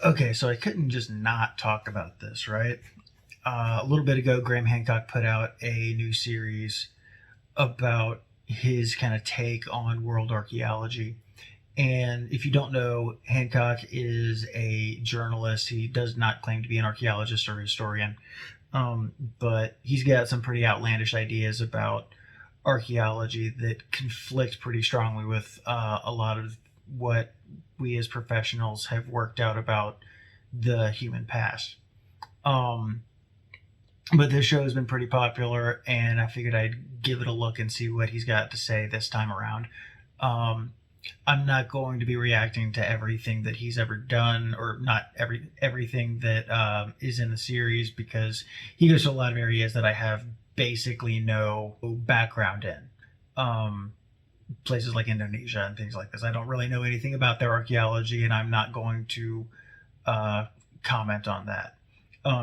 Okay, so I couldn't just not talk about this, right? A little bit ago, Graham Hancock put out a new series about his kind of take on world archaeology. And if you don't know, Hancock is a journalist. He does not claim to be an archaeologist or historian, but he's got some pretty outlandish ideas about archaeology that conflict pretty strongly with a lot of what we as professionals have worked out about the human past. Um, but this show has been pretty popular, and I figured I'd give it a look and see what he's got to say this time around. Um, I'm not going to be reacting to everything that he's ever done, or not everything that is in the series, because he goes to a lot of areas that I have basically no background in. Places like Indonesia and things like this. I don't really know anything about their archaeology, and I'm not going to comment on that.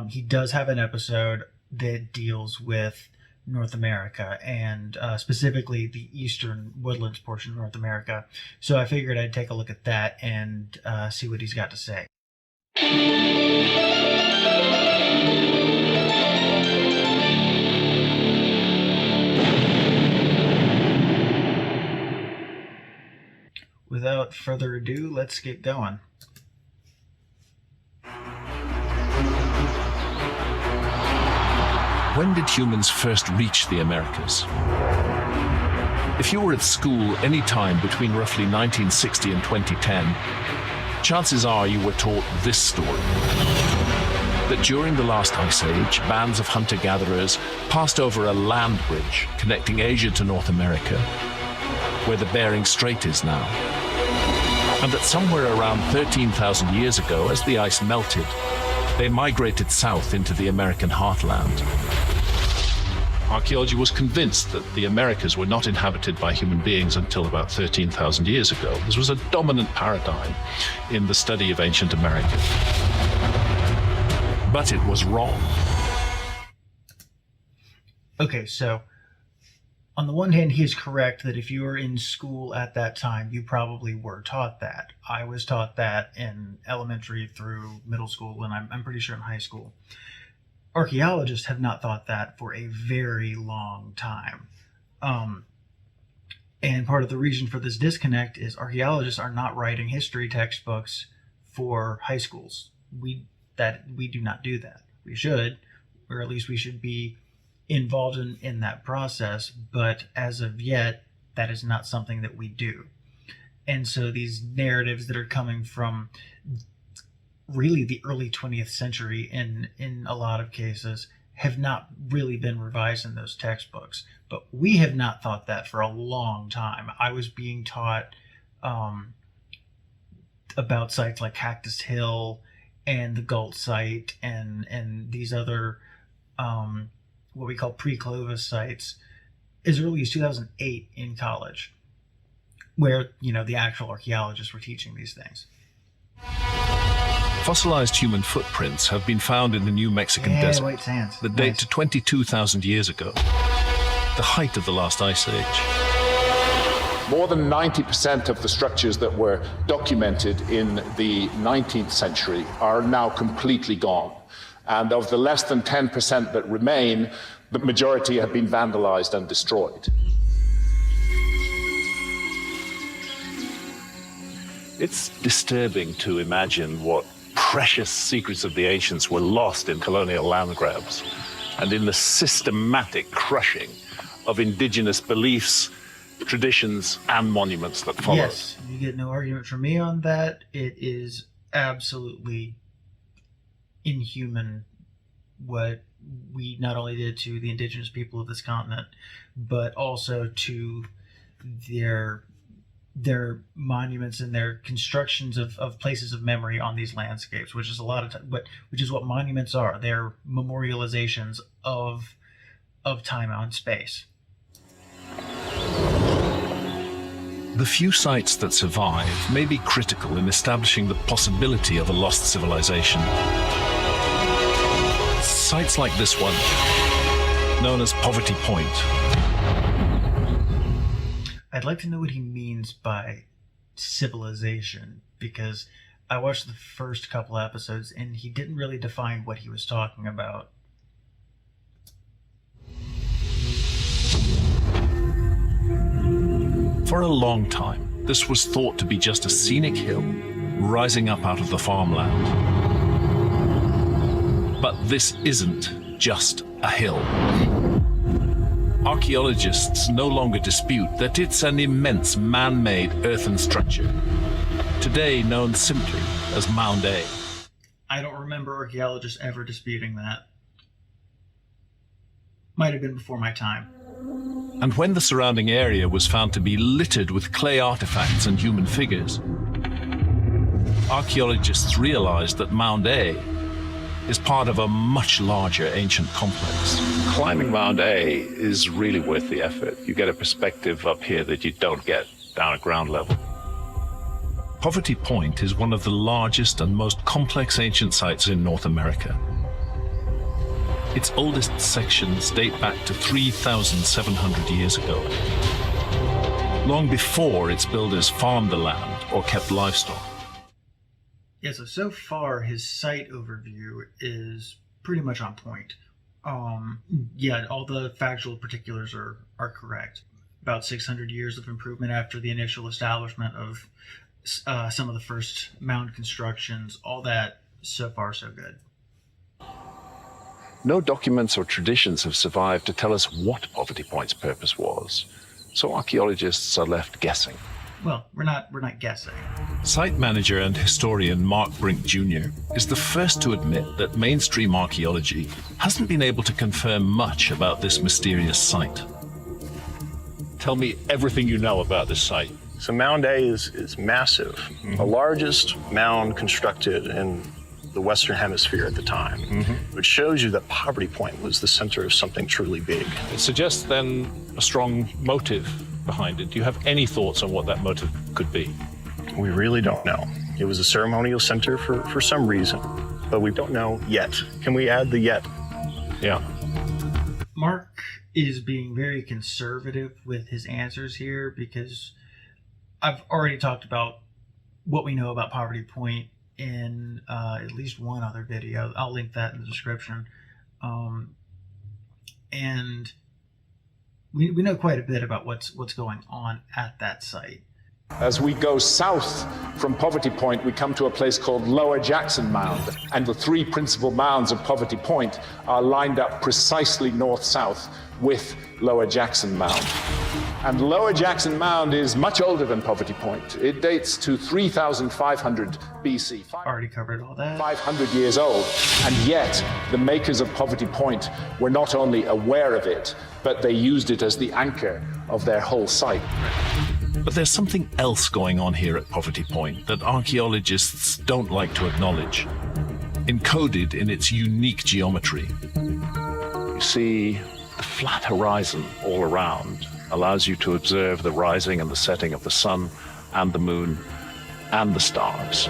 He does have an episode that deals with North America, and specifically the eastern woodlands portion of North America. So I figured I'd take a look at that and see what he's got to say. Without further ado, let's get going. When did humans first reach the Americas? If you were at school any time between roughly 1960 and 2010, chances are you were taught this story. That during the last ice age, bands of hunter-gatherers passed over a land bridge connecting Asia to North America, where the Bering Strait is now. And that somewhere around 13,000 years ago, as the ice melted, they migrated south into the American heartland. Archaeology was convinced that the Americas were not inhabited by human beings until about 13,000 years ago. This was a dominant paradigm in the study of ancient America. But it was wrong. Okay, so on the one hand, he is correct that if you were in school at that time, you probably were taught that. I was taught that in elementary through middle school, and I'm pretty sure in high school. Archaeologists have not thought that for a very long time. And part of the reason for this disconnect is archaeologists are not writing history textbooks for high schools. We do not do that. We should, or at least we should be involved in that process, but as of yet, that is not something that we do. And so these narratives that are coming from really the early 20th century in a lot of cases have not really been revised in those textbooks. But we have not thought that for a long time. I was being taught about sites like Cactus Hill and the Galt site and these other what we call pre-Clovis sites as early as 2008 in college, where the actual archaeologists were teaching these things. Fossilized human footprints have been found in the New Mexican desert white sands. that date to 22,000 years ago, the height of the last ice age. More than 90% of the structures that were documented in the 19th century are now completely gone. And of the less than 10% that remain, the majority have been vandalized and destroyed. It's disturbing to imagine what precious secrets of the ancients were lost in colonial land grabs and in the systematic crushing of indigenous beliefs, traditions, and monuments that followed. Yes, you get no argument from me on that. It is absolutely inhuman what we not only did to the indigenous people of this continent, but also to their monuments and their constructions of places of memory on these landscapes, which is a lot of time, which is what monuments are. They're memorializations of time and space. The few sites that survive may be critical in establishing the possibility of a lost civilization. Sites like this one, known as Poverty Point. I'd like to know what he means by civilization, because I watched the first couple episodes, and he didn't really define what he was talking about. For a long time, this was thought to be just a scenic hill rising up out of the farmland. But this isn't just a hill. Archaeologists no longer dispute that it's an immense man-made earthen structure, today known simply as Mound A. I don't remember archaeologists ever disputing that. Might have been before my time. And when the surrounding area was found to be littered with clay artifacts and human figures, archaeologists realized that Mound A is part of a much larger ancient complex. Climbing Mound A is really worth the effort. You get a perspective up here that you don't get down at ground level. Poverty Point is one of the largest and most complex ancient sites in North America. Its oldest sections date back to 3,700 years ago, long before its builders farmed the land or kept livestock. Yeah, so far his site overview is pretty much on point. Yeah, all the factual particulars are correct. About 600 years of improvement after the initial establishment of some of the first mound constructions. All that, so far so good. No documents or traditions have survived to tell us what Poverty Point's purpose was, so archaeologists are left guessing. Well, we're not guessing. Site manager and historian Mark Brink Jr. is the first to admit that mainstream archaeology hasn't been able to confirm much about this mysterious site. Tell me everything you know about this site. So Mound A is massive, the largest mound constructed in the Western Hemisphere at the time, which shows you that Poverty Point was the center of something truly big. It suggests then a strong motive behind it. Do you have any thoughts on what that motive could be? We really don't know. It was a ceremonial center for some reason, but we don't know yet. Can we add the yet? Yeah. Mark is being very conservative with his answers here because I've already talked about what we know about Poverty Point in at least one other video. I'll link that in the description. And we know quite a bit about what's going on at that site. As we go south from Poverty Point, we come to a place called Lower Jackson Mound. And the three principal mounds of Poverty Point are lined up precisely north-south with Lower Jackson Mound. And Lower Jackson Mound is much older than Poverty Point. It dates to 3,500 BC. Already covered all that. 500 years old. And yet, the makers of Poverty Point were not only aware of it, but they used it as the anchor of their whole site. But there's something else going on here at Poverty Point that archaeologists don't like to acknowledge, encoded in its unique geometry. You see, the flat horizon all around allows you to observe the rising and the setting of the sun and the moon and the stars.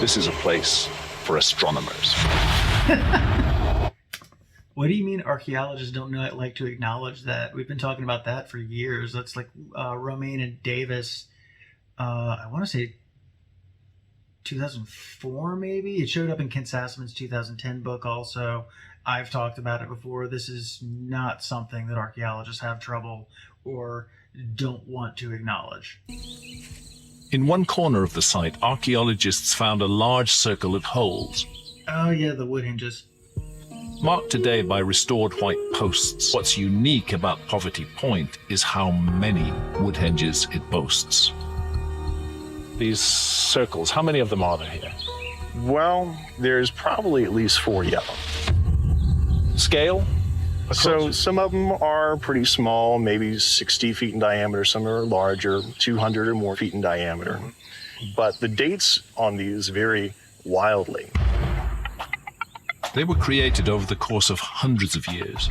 This is a place for astronomers. What do you mean archaeologists don't like to acknowledge that? We've been talking about that for years. That's like Romaine and Davis, I want to say 2004 maybe? It showed up in Ken Sassaman's 2010 book also. I've talked about it before. This is not something that archaeologists have trouble or don't want to acknowledge. In one corner of the site, archaeologists found a large circle of holes. Oh yeah, the wood hinges. Marked today by restored white posts. What's unique about Poverty Point is how many wood hinges it boasts. These circles, how many of them are there here? Well, there's probably at least 40 of them. Scale? So some of them are pretty small, maybe 60 feet in diameter. Some are larger, 200 or more feet in diameter. But the dates on these vary wildly. They were created over the course of hundreds of years,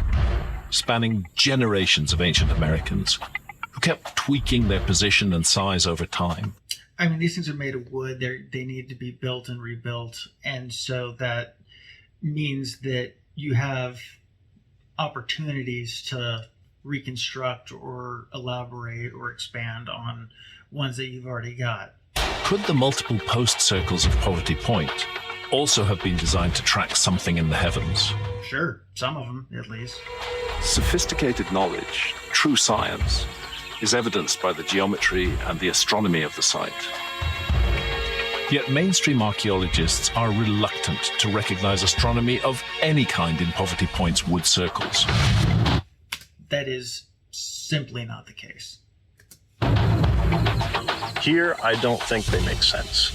spanning generations of ancient Americans who kept tweaking their position and size over time. I mean, these things are made of wood. They need to be built and rebuilt. And so that means that you have opportunities to reconstruct or elaborate or expand on ones that you've already got. Could the multiple post circles of Poverty Point also have been designed to track something in the heavens? Sure, some of them at least. Sophisticated knowledge, true science, is evidenced by the geometry and the astronomy of the site. Yet mainstream archaeologists are reluctant to recognize astronomy of any kind in Poverty Point's wood circles. That is simply not the case. Here, I don't think they make sense.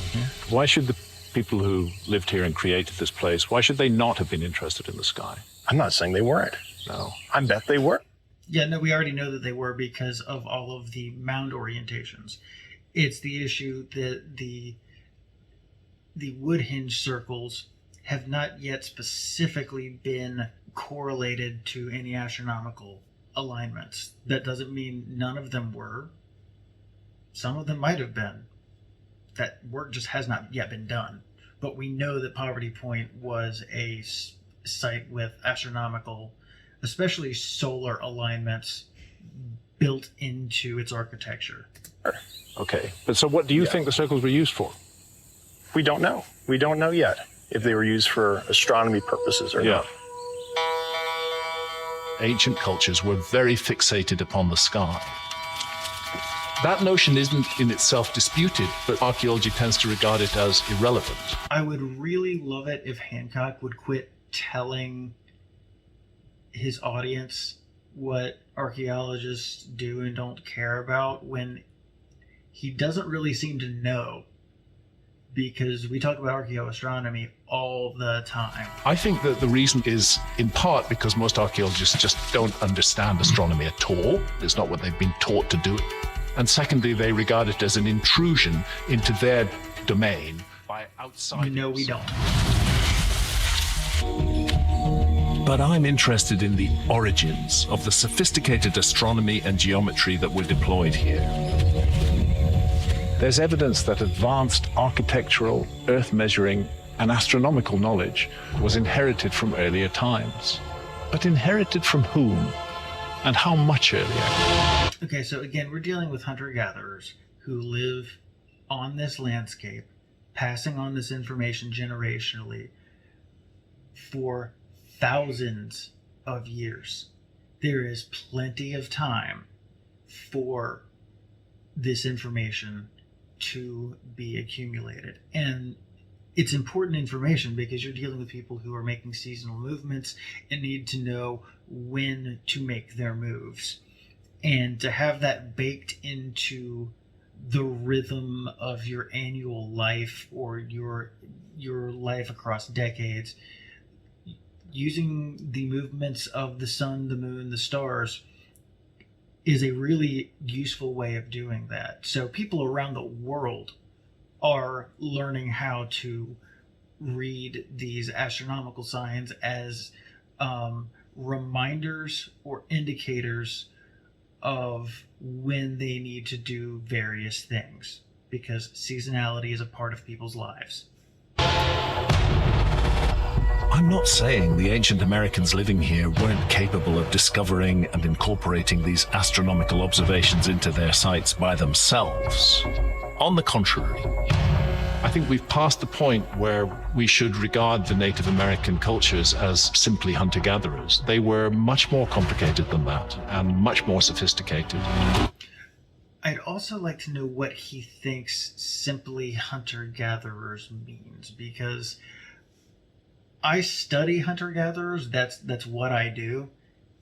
Why should the people who lived here and created this place, why should they not have been interested in the sky? I'm not saying they weren't. No. I bet they were. Yeah, no, we already know that they were because of all of the mound orientations. It's the issue that the wood hinge circles have not yet specifically been correlated to any astronomical alignments. That doesn't mean none of them were. Some of them might have been. That work just has not yet been done. But we know that Poverty Point was a site with astronomical, especially solar alignments built into its architecture. Okay, but so what do you think the circles were used for? We don't know. We don't know yet if they were used for astronomy purposes or not. Ancient cultures were very fixated upon the sky. That notion isn't in itself disputed, but archaeology tends to regard it as irrelevant. I would really love it if Hancock would quit telling his audience what archaeologists do and don't care about when he doesn't really seem to know, because we talk about archaeoastronomy all the time. I think that the reason is in part because most archaeologists just don't understand astronomy at all. It's not what they've been taught to do. And secondly, they regard it as an intrusion into their domain by outsiders. No, we don't. But I'm interested in the origins of the sophisticated astronomy and geometry that were deployed here. There's evidence that advanced architectural, earth measuring, and astronomical knowledge was inherited from earlier times. But inherited from whom? And how much earlier? Okay, so again, we're dealing with hunter-gatherers who live on this landscape, passing on this information generationally for thousands of years. There is plenty of time for this information to be accumulated. And it's important information because you're dealing with people who are making seasonal movements and need to know when to make their moves. And to have that baked into the rhythm of your annual life or your life across decades, using the movements of the sun, the moon, the stars is a really useful way of doing that. So people around the world are learning how to read these astronomical signs as reminders or indicators of when they need to do various things, because seasonality is a part of people's lives. I'm not saying the ancient Americans living here weren't capable of discovering and incorporating these astronomical observations into their sites by themselves. On the contrary, I think we've passed the point where we should regard the Native American cultures as simply hunter-gatherers. They were much more complicated than that and much more sophisticated. I'd also like to know what he thinks simply hunter-gatherers means, because I study hunter-gatherers. That's what I do,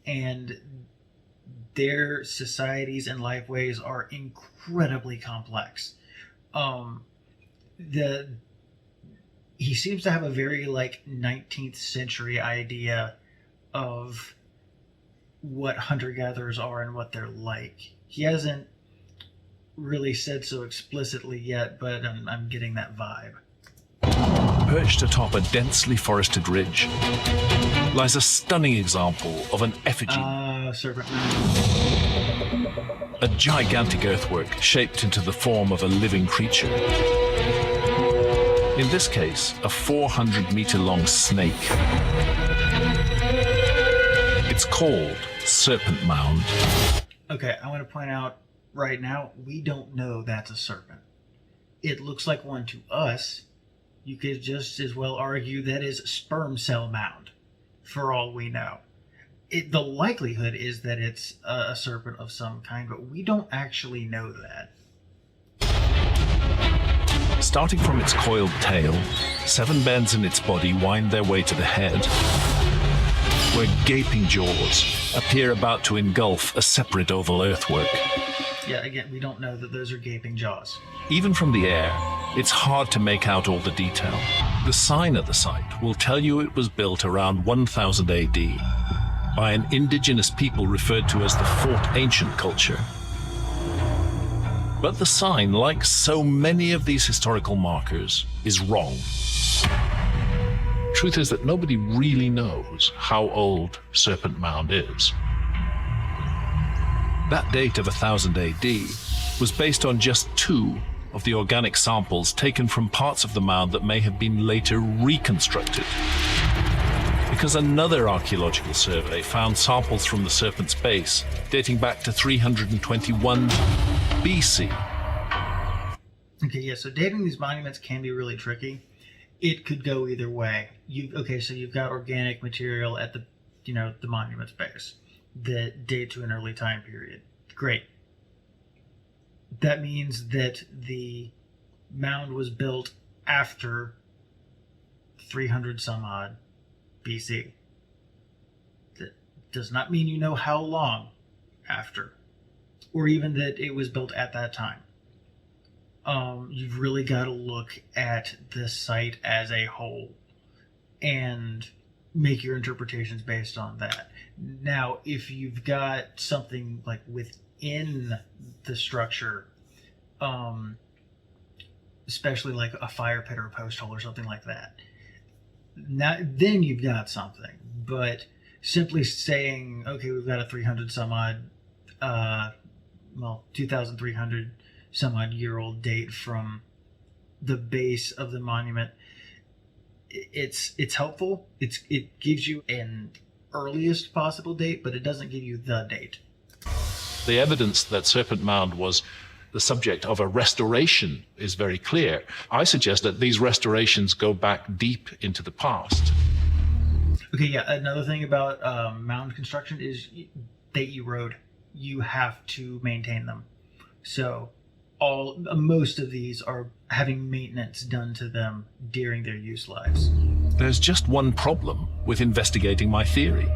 and their societies and lifeways are incredibly complex. He seems to have a very 19th century idea of what hunter-gatherers are and what they're like. He hasn't really said so explicitly yet, but I'm getting that vibe. Perched atop a densely forested ridge lies a stunning example of an effigy. Serpent Mound. A gigantic earthwork shaped into the form of a living creature. In this case, a 400-meter-long snake. It's called Serpent Mound. Okay, I want to point out right now, we don't know that's a serpent. it looks like one to us. You could just as well argue that is sperm cell mound, for all we know. The likelihood is that it's a serpent of some kind, but we don't actually know that. Starting from its coiled tail, 7 bends in its body wind their way to the head, where gaping jaws appear about to engulf a separate oval earthwork. Yeah, again, we don't know that those are gaping jaws. Even from the air, it's hard to make out all the detail. The sign at the site will tell you it was built around 1000 AD by an indigenous people referred to as the Fort Ancient culture. But the sign, like so many of these historical markers, is wrong. Truth is that nobody really knows how old Serpent Mound is. That date of 1000 AD was based on just 2 of the organic samples taken from parts of the mound that may have been later reconstructed. Because another archaeological survey found samples from the serpent's base dating back to 321 BC. Okay, yeah, so dating these monuments can be really tricky. It could go either way. So you've got organic material at the monument's base that date to an early time period. Great. That means that the mound was built after 300 some odd BC. That does not mean you know how long after, or even that it was built at that time. You've really got to look at the site as a whole and make your interpretations based on that. Now, if you've got something like within the structure, especially like a fire pit or a post hole or something like that, then you've got something. But simply saying, okay, we've got a 300 some odd, 2,300 some odd year old date from the base of the monument, it's helpful. It gives you an earliest possible date, but it doesn't give you the date. The evidence that Serpent Mound was the subject of a restoration is very clear. I suggest that these restorations go back deep into the past. Okay, yeah, another thing about mound construction is they erode. You have to maintain them. So most of these are having maintenance done to them during their use lives. There's just one problem with investigating my theory.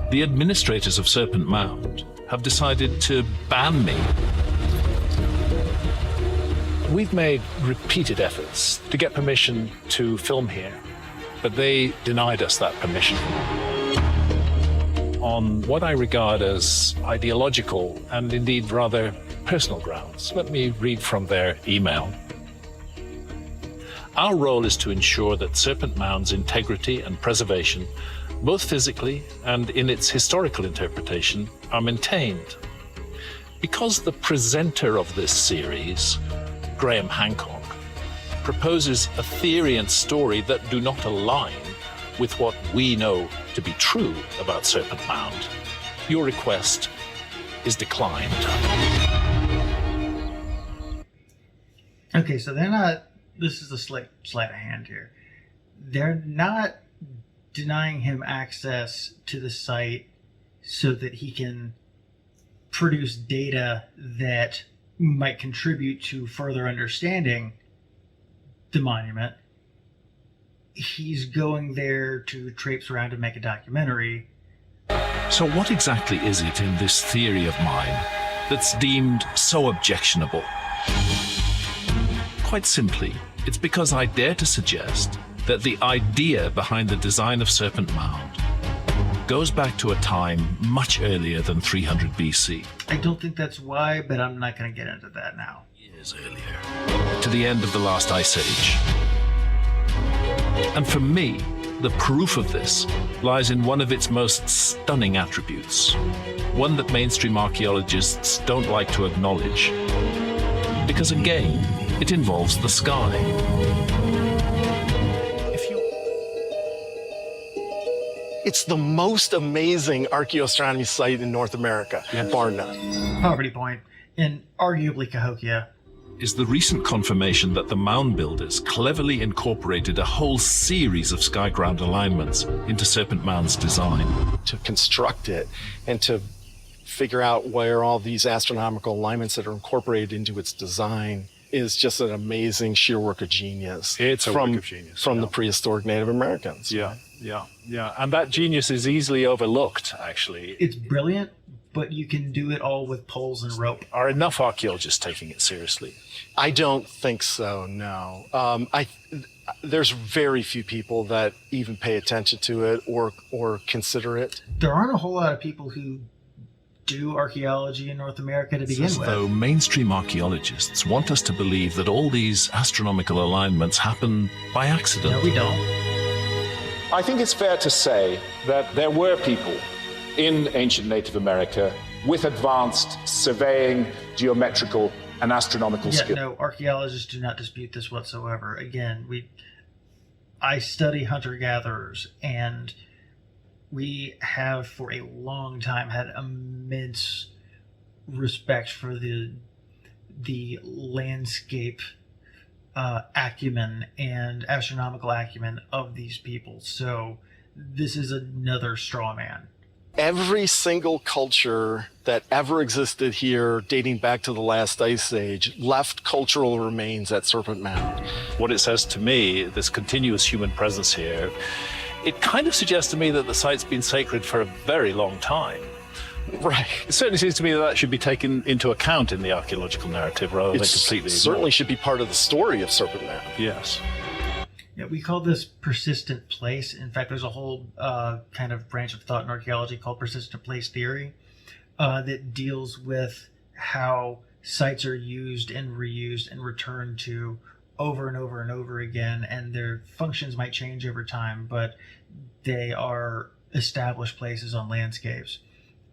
The administrators of Serpent Mound have decided to ban me. We've made repeated efforts to get permission to film here, but they denied us that permission on what I regard as ideological and indeed rather personal grounds. Let me read from their email. Our role is to ensure that Serpent Mound's integrity and preservation, both physically and in its historical interpretation, are maintained. Because the presenter of this series, Graham Hancock, proposes a theory and story that do not align with what we know to be true about Serpent Mound, your request is declined. Okay, so they're not, this is a sleight of hand here. They're not denying him access to the site so that he can produce data that might contribute to further understanding the monument. He's going there to traipse around and make a documentary. So what exactly is it in this theory of mine that's deemed so objectionable? Quite simply, it's because I dare to suggest that the idea behind the design of Serpent Mound goes back to a time much earlier than 300 BC. I don't think that's why, but I'm not going to get into that now. Years earlier, to the end of the last ice age. And for me, the proof of this lies in one of its most stunning attributes, one that mainstream archaeologists don't like to acknowledge. Because again, it involves the sky. It's the most amazing archaeoastronomy site in North America, bar none. Poverty Point, and arguably Cahokia. is the recent confirmation that the mound builders cleverly incorporated a whole series of sky-ground alignments into Serpent Mound's design. To construct it and to figure out where all these astronomical alignments that are incorporated into its design is just an amazing sheer work of genius. It's a work of genius. From the prehistoric Native Americans. Yeah. And that genius is easily overlooked, actually. It's brilliant, but you can do it all with poles and rope. Are enough archaeologists taking it seriously? I don't think so, no. There's very few people that even pay attention to it or consider it. There aren't a whole lot of people who do archaeology in North America to begin As with. though mainstream archaeologists want us to believe that all these astronomical alignments happen by accident. No, we don't. I think it's fair to say that there were people in ancient Native America with advanced surveying, geometrical, and astronomical Yeah, skills. no, archaeologists do not dispute this whatsoever. Again, I study hunter-gatherers, and we have for a long time had immense respect for the landscape acumen and astronomical acumen of these people. So this is another straw man. Every single culture that ever existed here, dating back to the last ice age, left cultural remains at Serpent Mound. What it says to me, this continuous human presence here, it kind of suggests to me that the site's been sacred for a very long time. Right. It certainly seems to me that that should be taken into account in the archaeological narrative rather than completely certainly ignored. should be part of the story of Serpent Mound. Yes. Yeah, we call this persistent place. In fact, there's a whole kind of branch of thought in archaeology called persistent place theory that deals with how sites are used and reused and returned to over and over and over again, and their functions might change over time, but they are established places on landscapes.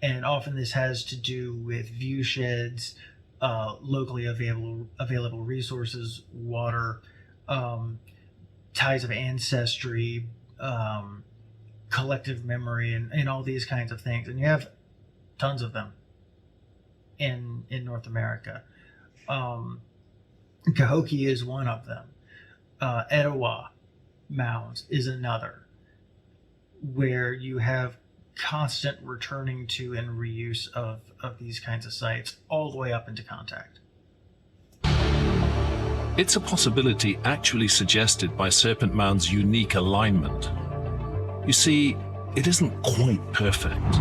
And often this has to do with view sheds, locally available resources, water, ties of ancestry, collective memory, and all these kinds of things. And you have tons of them in North America. Cahokia is one of them. Etowah Mounds is another, where you have constant returning to and reuse of these kinds of sites all the way up into contact. It's a possibility actually suggested by Serpent Mound's unique alignment. You see, it isn't quite perfect.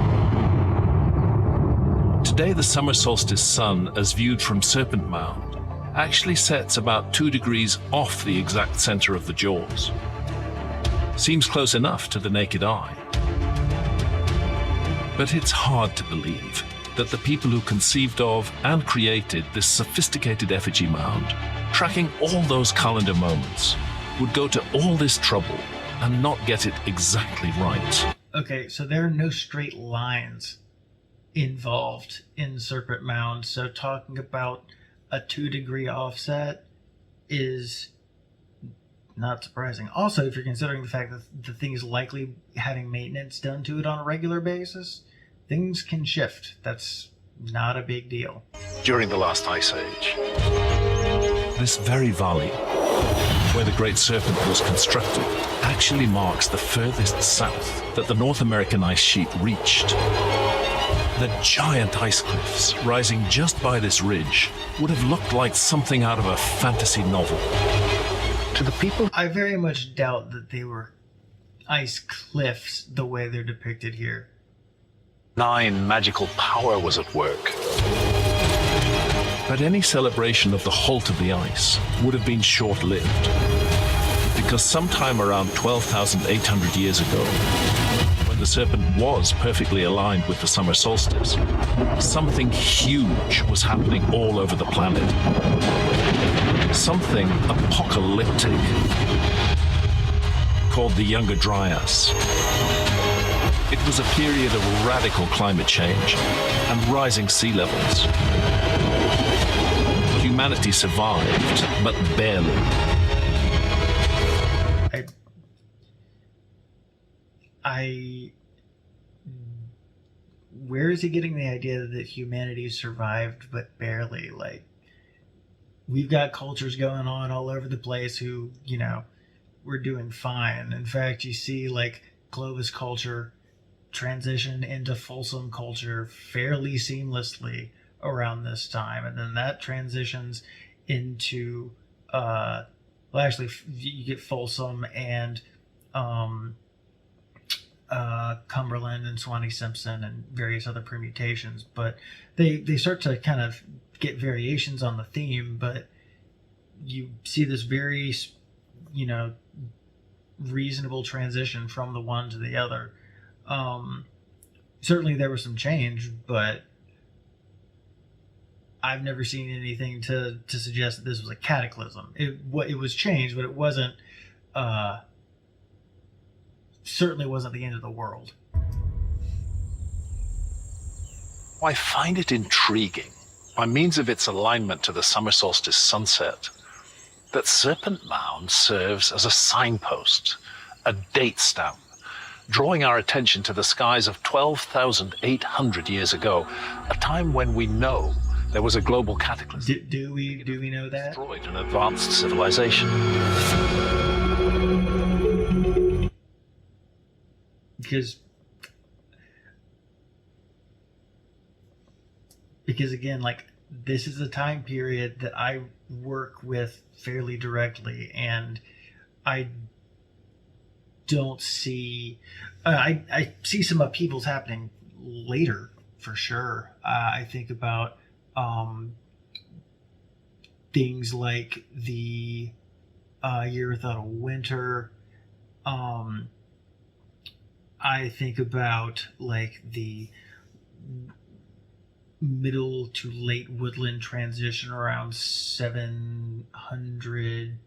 Today, the summer solstice sun, as viewed from Serpent Mound, actually sets about 2 degrees off the exact center of the jaws. Seems close enough to the naked eye. But it's hard to believe that the people who conceived of and created this sophisticated effigy mound, tracking all those calendar moments, would go to all this trouble and not get it exactly right. Okay, so there are no straight lines involved in Serpent Mound, so talking about a 2-degree offset is not surprising. Also, if you're considering the fact that the thing is likely having maintenance done to it on a regular basis, things can shift. That's not a big deal. During the last ice age. This very valley, where the Great Serpent was constructed, actually marks the furthest south that the North American ice sheet reached. The giant ice cliffs rising just by this ridge would have looked like something out of a fantasy novel. To the people, I very much doubt that they were ice cliffs the way they're depicted here. 9 magical power was at work. But any celebration of the halt of the ice would have been short-lived, because sometime around 12,800 years ago, when the Serpent was perfectly aligned with the summer solstice, something huge was happening all over the planet. Something apocalyptic, called the Younger Dryas. It was a period of radical climate change and rising sea levels. Humanity survived, but barely. Where is he getting the idea that humanity survived but barely? Like, we've got cultures going on all over the place who, we're doing fine. In fact, you see like Clovis culture transition into Folsom culture fairly seamlessly around this time, and then that transitions into you get Folsom and Cumberland and Swanee Simpson and various other permutations, but they start to kind of get variations on the theme, but you see this very reasonable transition from the one to the other. Certainly there was some change, but I've never seen anything to suggest that this was a cataclysm. It was changed, but it wasn't certainly wasn't the end of the world. I find it intriguing, by means of its alignment to the summer solstice sunset, that Serpent Mound serves as a signpost, a date stamp, drawing our attention to the skies of 12,800 years ago, a time when we know there was a global cataclysm. Do we know that? Destroyed an advanced civilization. Because again, like, this is a time period that I work with fairly directly, and I don't see I see some upheavals happening later for sure. I think about things like the Year Without a Winter. I think about like the middle to late woodland transition around 700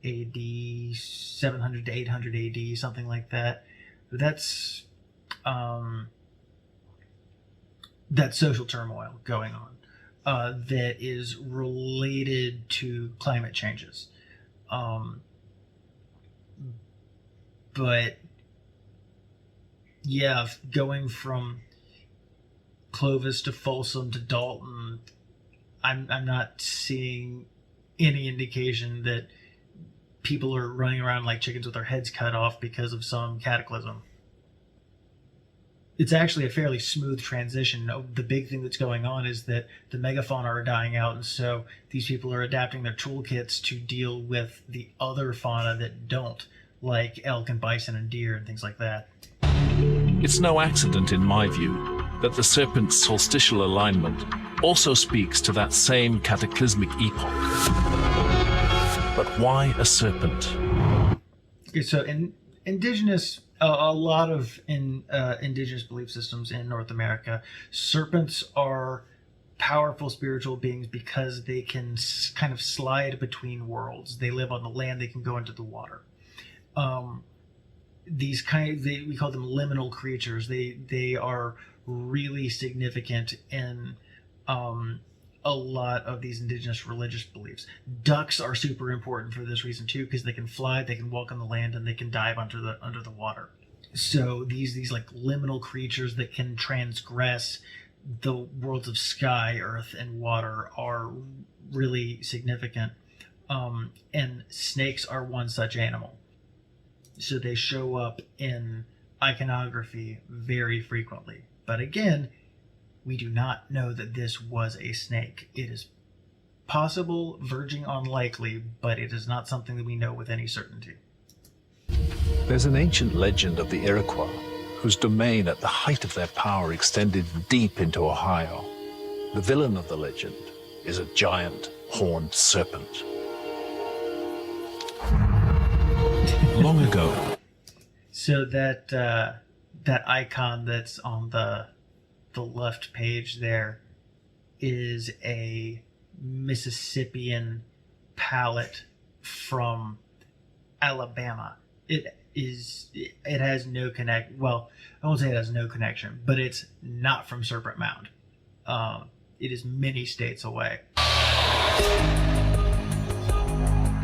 AD, 700 to 800 AD, something like that. That's that social turmoil going on that is related to climate changes. But yeah, going from Clovis to Folsom to Dalton, I'm not seeing any indication that people are running around like chickens with their heads cut off because of some cataclysm. It's actually a fairly smooth transition. The big thing that's going on is that the megafauna are dying out, and so these people are adapting their toolkits to deal with the other fauna that don't, like elk and bison and deer and things like that. It's no accident, in my view, that the serpent's solstitial alignment also speaks to that same cataclysmic epoch. But why a serpent? Okay, so indigenous, a lot of indigenous belief systems in North America, serpents are powerful spiritual beings because they can kind of slide between worlds. They live on the land, they can go into the water. We call them liminal creatures. They are really significant in a lot of these indigenous religious beliefs. Ducks are super important for this reason too, because they can fly, they can walk on the land, and they can dive under the water. So these like liminal creatures that can transgress the worlds of sky, earth, and water are really significant. And snakes are one such animal. So they show up in iconography very frequently. But again, we do not know that this was a snake. It is possible, verging on likely, but it is not something that we know with any certainty. There's an ancient legend of the Iroquois, whose domain at the height of their power extended deep into Ohio. The villain of the legend is a giant horned serpent. Long ago. So that icon that's on the left page there is a Mississippian palette from Alabama. It has no connect. Well, I won't say it has no connection, but it's not from Serpent Mound. It is many states away.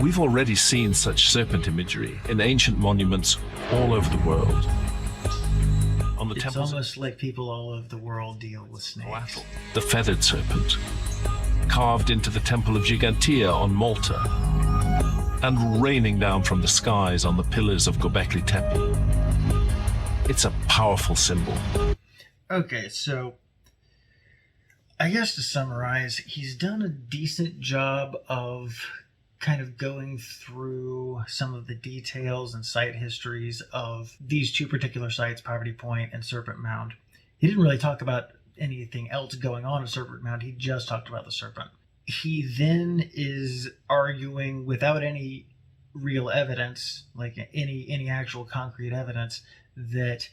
We've already seen such serpent imagery in ancient monuments all over the world. On the It's almost like people all over the world deal with snakes. Coatl, the feathered serpent, carved into the Temple of Gigantea on Malta, and raining down from the skies on the pillars of Göbekli Tepe. It's a powerful symbol. Okay, so I guess to summarize, he's done a decent job of kind of going through some of the details and site histories of these two particular sites, Poverty Point and Serpent Mound. He didn't really talk about anything else going on at Serpent Mound. He just talked about the serpent. He then is arguing without any real evidence, like any actual concrete evidence, that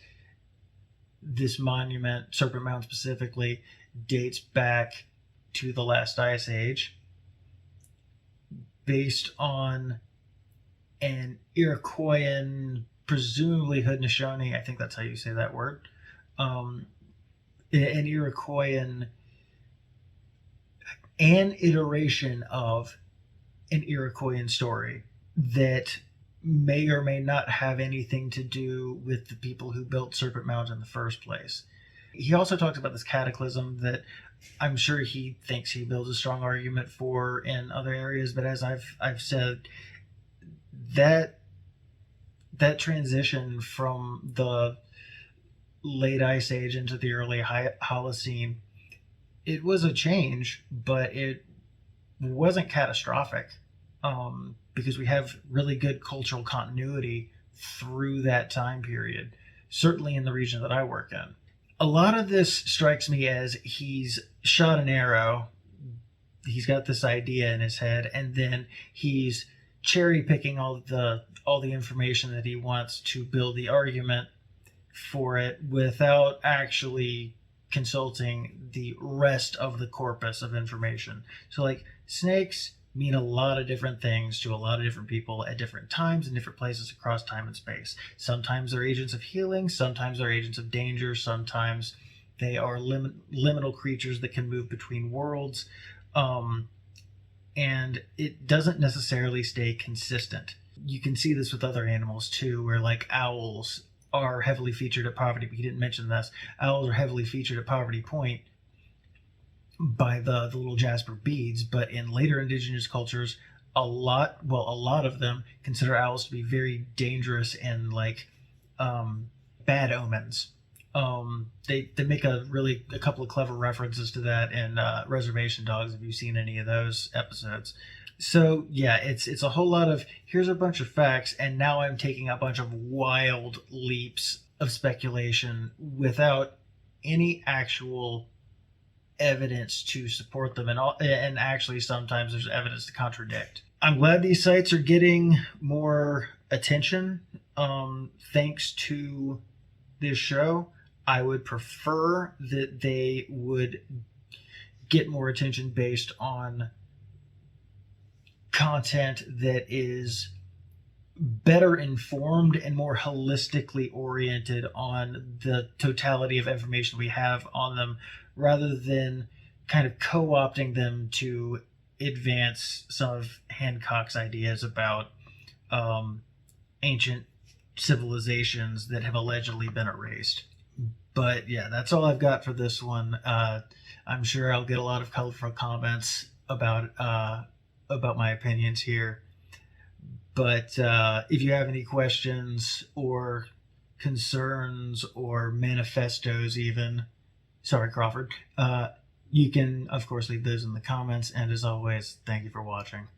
this monument, Serpent Mound specifically, dates back to the last ice age, based on an Iroquoian, presumably Haudenosaunee, I think that's how you say that word, an Iroquoian, an iteration of an Iroquoian story that may or may not have anything to do with the people who built Serpent Mound in the first place. He also talks about this cataclysm that I'm sure he thinks he builds a strong argument for in other areas, but as I've said, that transition from the late Ice Age into the early Holocene, it was a change, but it wasn't catastrophic, because we have really good cultural continuity through that time period, certainly in the region that I work in. A lot of this strikes me as he's shot an arrow, he's got this idea in his head, and then he's cherry picking all the information that he wants to build the argument for it without actually consulting the rest of the corpus of information. So like, snakes mean a lot of different things to a lot of different people at different times and different places across time and space. Sometimes they're agents of healing, sometimes they're agents of danger, sometimes they are liminal creatures that can move between worlds, and it doesn't necessarily stay consistent. You can see this with other animals too, where like owls are heavily featured at Poverty, but he didn't mention this. Owls are heavily featured at Poverty Point by the little jasper beads, but in later indigenous cultures, a lot of them consider owls to be very dangerous and like bad omens. They make a couple of clever references to that in Reservation Dogs, if you've seen any of those episodes. So yeah, it's a whole lot of, here's a bunch of facts, and now I'm taking a bunch of wild leaps of speculation without any actual evidence to support them, and actually sometimes there's evidence to contradict. I'm glad these sites are getting more attention thanks to this show. I would prefer that they would get more attention based on content that is better informed and more holistically oriented on the totality of information we have on them, rather than kind of co-opting them to advance some of Hancock's ideas about ancient civilizations that have allegedly been erased. But yeah, that's all I've got for this one. I'm sure I'll get a lot of colorful comments about my opinions here. But if you have any questions or concerns or manifestos even, sorry, Crawford, you can, of course, leave those in the comments. And as always, thank you for watching.